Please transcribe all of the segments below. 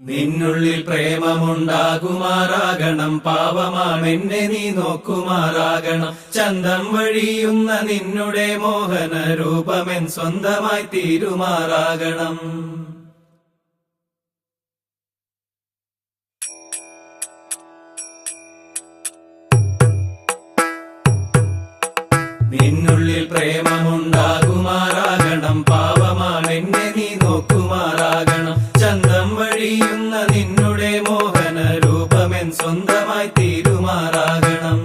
നിന്നുള്ളിൽ പ്രേമമുണ്ടാകുമാറാകണം, പാവമാണെന്നെ നീ നോക്കുമാറാകണം. ചന്തം വഴിയുന്ന നിന്നുടെ മോഹന രൂപമെൻ സ്വന്തമായി തീരുമാറാകണം. നിന്നുള്ളിൽ പ്രേമമുണ്ടാകുമാറാകണം, പാവമാണെന്നെ നീ നോക്കുമാറാകണം. ചന്തം വഴിയുന്ന നിന്നുടെ മോഹന രൂപമെൻ സ്വന്തമായി തീരുമാറാകണം.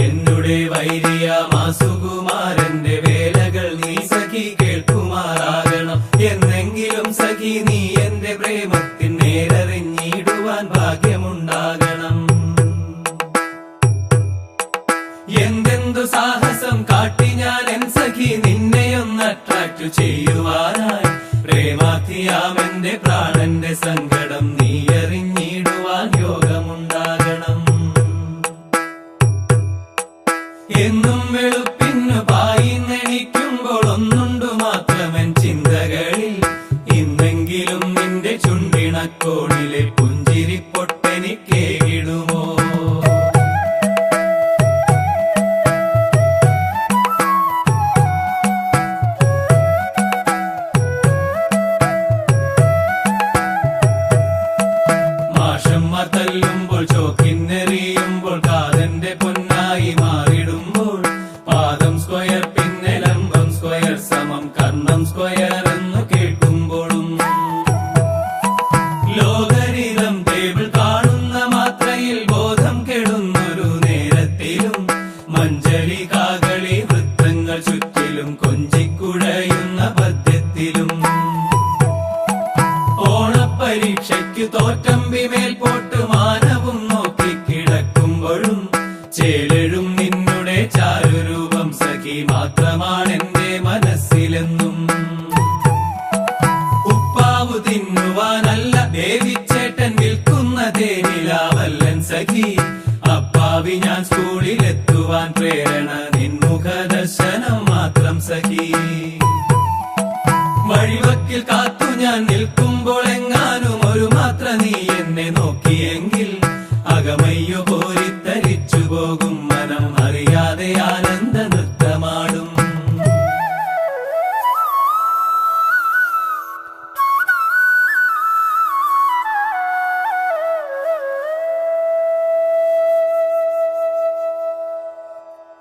എന്നുടെ വൈരിയ മാസുകുമാരന്റെ വേലകൾ നീ സഖി കേൾക്കുമാറാകണം. എന്നെങ്കിലും സഖി നീ എന്റെ പ്രേമത്തിൻ നേരറിഞ്ഞിടുവാൻ ഭാഗ്യമുണ്ടാകണം. എന്തെന്തു സാഹസം കാട്ടി ഞാൻ എൻ സഖി നിന്നെയൊന്ന് അട്രാക്ട് ചെയ്യുവാനായി. പ്രേമാർത്ഥിയാമെന്റെ പ്രാണന്റെ സങ്കടം നീ അറിഞ്ഞിടുവാൻ യോഗമുണ്ടാകണം. എന്നും വെളുപ്പിന്നു പായിന്നെണിക്കുമ്പോൾ ഒന്നുണ്ടു മാത്രമെൻ ചിന്തകളിൽ, ഇന്നെങ്കിലും നിന്റെ ചുണ്ടിണക്കോണിലെ പുഞ്ചിരിപ്പൊട്ടെനിക്കേകിടുമോ? തല്ലുമ്പോൾ ചോക്കിന്നെറിയുമ്പോൾ കാതന്റെ പൊന്നായി മാറിടുമ്പോൾ, പാദം സ്ക്വയർ പിന്നെ ലംബം സ്ക്വയർ സമം കർണം സ്ക്വയർ എന്നു കേൾക്കുമ്പോഴും, ലോകരിതം ടേബിൾ കാണുന്ന മാത്രയിൽ ബോധം കെടുന്നൊരു നേരത്തിലും, മഞ്ചലി കാകളി വൃത്തങ്ങൾ ചുറ്റിലും കൊഞ്ചിക്കുഴയുന്ന പദ്യത്തിലും, ഓണപ്പരീക്ഷയ്ക്ക് തോറ്റമ്പി മേൽപോട്ട് മാനവും നോക്കി കിടക്കുമ്പോഴും, ചേലഴും നിന്നുടെ ചാരുരൂപം സഖി മാത്രമാണെന്റെ മനസ്സിലെന്നും. ഉപ്പാവു തിന്നുവാനല്ല ദേവിച്ചേട്ടൻ വിൽക്കുന്ന തേനിലാവല്ലൻ സഖി, അപ്പാവി ഞാൻ സ്കൂളിലെത്തുവാൻ പ്രേരണ നിൻമുഖ ദർശനം മാത്രം സഖി.